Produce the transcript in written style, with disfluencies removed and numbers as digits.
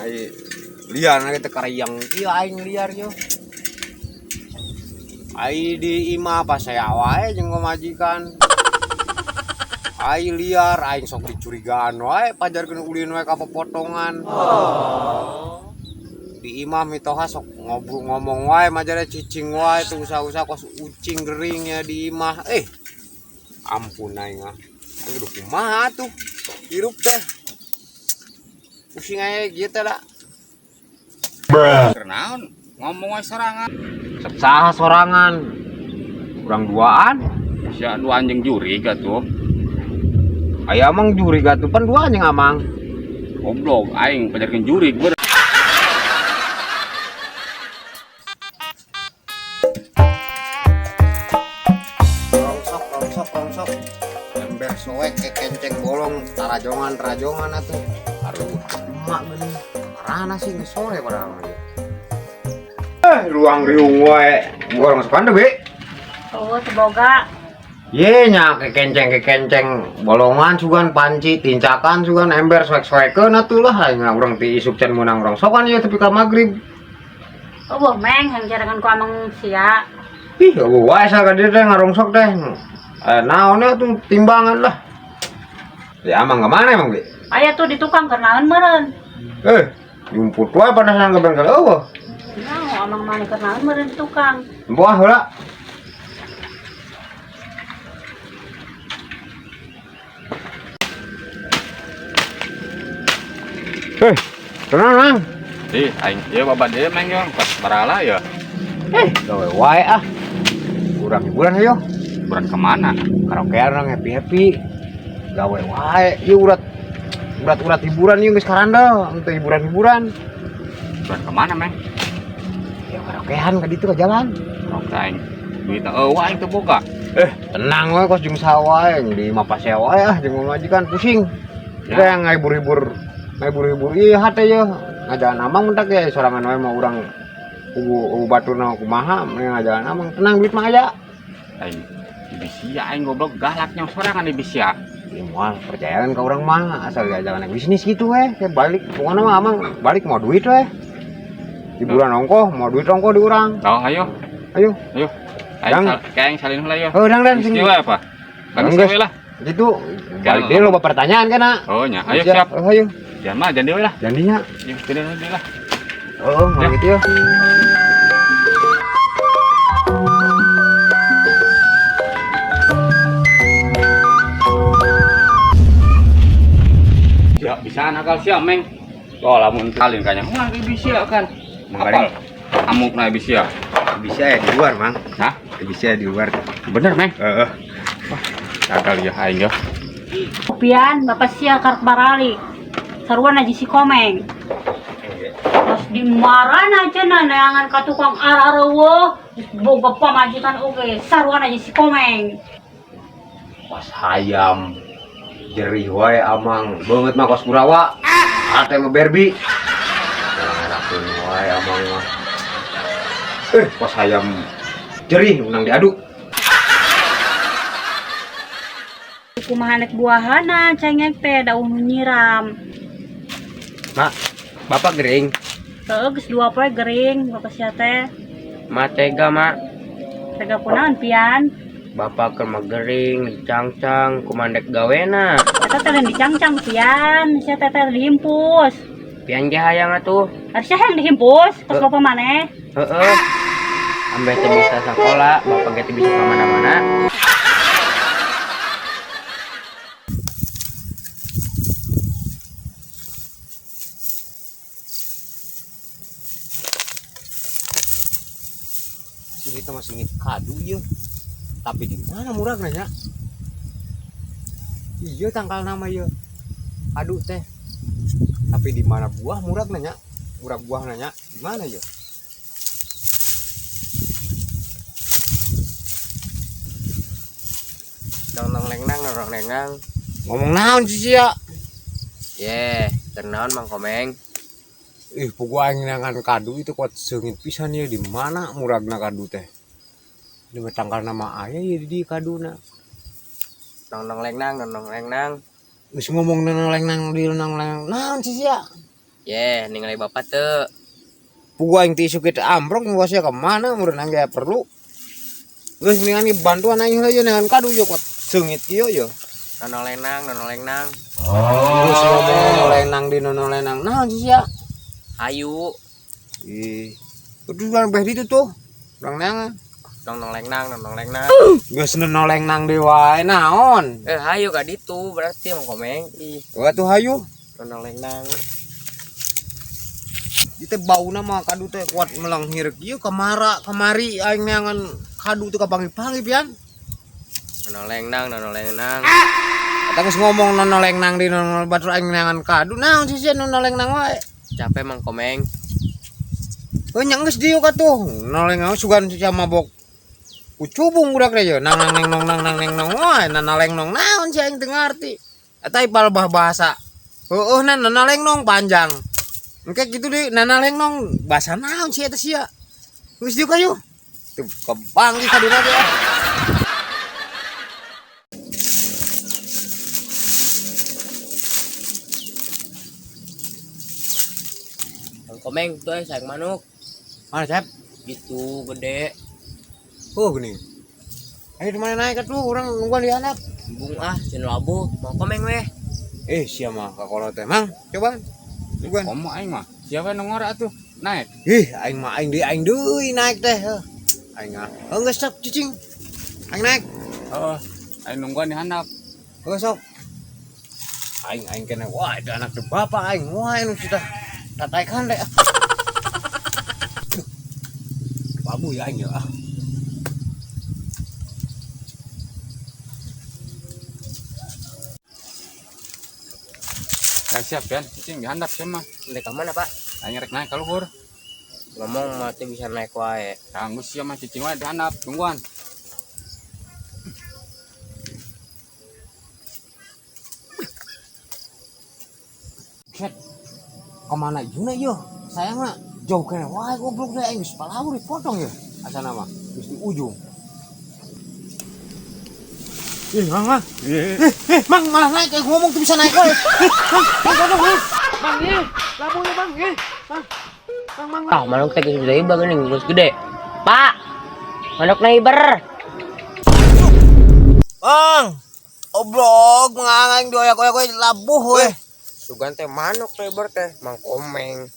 Ai liar na kita karayang iya aing liar yo. Ai di imah pas saya wae jeung majikan. Ai liar aing sok dicurigaan wae pajarkeun ulin wae ka pepotongan. Di imah mitoha sok ngomong wae majare cicing wae tuh usah-usah kos ucing gering ya di imah. Ampun aing ah. Aduh kumaha tuh hirup teh. Pusing aja gitu lah. Kenaon ngomong wae sorangan. Saha sorangan. Kurang duaan. Sia dua anjing juri gatuh. Aya amang juri gatuh pan dua anjing amang. Goblok aing pajarkeun juri gua. Rongsok. Ember soek ke kenceng bolong tarajongan atuh. Aduh, emak bener. Marana sih geus sore padahal. Ruang riung wae. Gorong sepande be. Oh, teboga. Ye nya ke kenceng bolongan sugan panci tincakan sugan ember soek-soekeun atuh lah aing urang ti isuk can meunang rongsokan ieu tepi ka magrib. Oh, boh meng yang jarangan ku amang sia. Ih, wae saga dieu teh ngarongsok teh. Naonnya tuh timbangan lah. Ya amang kemana emang be? Aya tuh di tukang kernaeun meureun. Jumput wae panasan ke bengkel eueuh. Nah, amang mani kernaeun meureun di tukang. Buah heula. Tenang. Aing ieu babat ieu meng yo pas barala ya. Gawe wae ah. Kurang hiburan ayo. Buran kemana? Karaokean orang happy. Gawe wae. Ieu urat hiburan ieu geus karanda, henteu hiburan. Buran kemana meng? Ya karaokean ka ditu ka jalan. Rok aing duitna eueuh aing teu boga. Tenang wae kos jeung sawae di mapase wae ah jeung majikan pusing. Kita yang ngahibur-hibur ieu hate ye. Ngajalan amang mentak ya sorangan wae mah urang ugu baturna kumaha mending ngajalan amang tenang duit mah aya. Aing bisia aing goblok galaknya sorangan di bisia. Ya moal percayaan ka urang mah asal jalan bisnis gitu we. Kayak balik pokona mah amang balik mau duit we. Hiburan ongkoh, mau duit ongkoh di urang. Tau ayo. Aing salin heula yo. Oh, dang sini wae apa? Bagi we lah. Gitu. Balik deui loba pertanyaan kana. Oh nya, ayo siap. Ayo. Jangan mah jangan deui lah. Jandinya. Yuk, deui lah. Oh, mau gitu ya. Ya bisa nakal siap meng. Oh lamun kalin kanya. Wah bisa kan. Apal. Amukna bisa. Bisa ya di luar, Mang. Hah? Bisa di luar. Bener meng. Nakal ya aing ya. Pian, bapak sia karek barali. Saruan aja si komeng. Terus dimaran aja neangan ka tukang arareueuh. Boga pamajikan oge. Saruan aja si komeng. Pas hayam jerih wae amang beungeut mah kos Kurawa. Ate mah Berbi. Ngarakeun wae amang mah. Pas hayam jerih menang diadu. Kumaha nek buahana cengek teh daun nyiram. Mak, bapak gering. Teu geus 2 poe gering bapak sia teh. Mak tega, Mak. Tega kunaon pian? Bapak keur mah gering, dicangcang, kumandek gawena. Eta teh dicangcang pian, sia teh dihimpus. Pian ge hayang atuh. Harusnya yang dihimpus, kos bapak maneh. Heeh. Ambe teh bisa sakola, bapak ge teh bisa ka mana-mana. Kita masih ngit kadu ieu. Tapi di mana muragna nya? Iya tangkal nama ieu. Kadu teh. Tapi di mana buah muragna nya? Murag buah nanya di mana ieu? Nong lengnang. Ngomong naon sih sia? Ye, ternaon Mang Komeng? Pokoknya aing nangan kadu itu kuat seungit pisan ya di mana muragna kadu teh. Di tangkal nama aya ya di kaduna. Nong lengnang. Geus ngomong nang lengnang di nang lengnang. Naon sih sia? Ye, ningali bapak tuh. Puguaing tisu kita ambrok ngosnya kemana meureun angge perlu. Geus ningan bantuan aing heula dengan kadu yo kot seungit kieu yo. Nonolenang. Geus ngomong nolenang di nonolenang. Naon sih sia? Hayu. Ih. Kudu kan beh ditu tuh. Urang neangan. Nonolenang. Geus nolenang di wae naon? Hayu ka ditu berarti emang komeng. Ih, Wah tuh hayu. nonolenang. Kita bauna mah kadu teh kuat melanghir kieu kamari aing neangan kadu teh kapanggih-panggih pian. Nonolenang. Eta geus ngomong nonolengnang di nonol batur aing neangan kadu. Naon sih sia nonolengnang wae? Capek emang komeng. Heuh nya geus dieu katuh. Nolengnang sugan sia mabok. Ucubung budak teh ye. Nang nong wae nanalengnong naon sih aing teu ngarti. Eta ipal bahasa. Heueuh na nanalengnong panjang. Engke gitu deh nanalengnong bahasa naon sih eta sia. Geus dieu kayu. Tuh kepanggih kaduna teh. Emang komeng tuh sayang manuk. Mana Cep? Gitu gede. Oh gini. Ayo di mana naik atuh urang nungguan di handap. Bung cen labu. Mau komeng weh. Sia mah kakolo teh mang. Coba. Nungguan. Komo aing mah. Siapa yang ngora atuh? Naik. Aing mah aing deui naik teh. Aing geus sok cicing. Aing naik. Oh, aing nungguan di handap. Geus sok. Aing kena wah itu anak teh bapak aing. Wah anu cita tataikan deh. Babu ya aing ya. Siap kan? Cicing di handap sama. Naik mana pak? Aing rek naik ka luhur. Ngomong mati bisa naik wae. Kanggo sia mah cicing wae di handap tungguan. Set. Kemana juna yo? Sayang mah jauh kena wae goblok deh aing geus palawur dipotong ya. Asana mah geus di ujung. Mang. Mang malah naik kayak ngomong tuh bisa naik wae. Mang, labu ya Bang, Mang. Manuk teh geus gede banget nih, geus gede. Pak. Manuk neighbor. Bang. Oblog mengangang doyak-oyak labuh weh. Sugan teh manuk neighbor teh, mang komeng.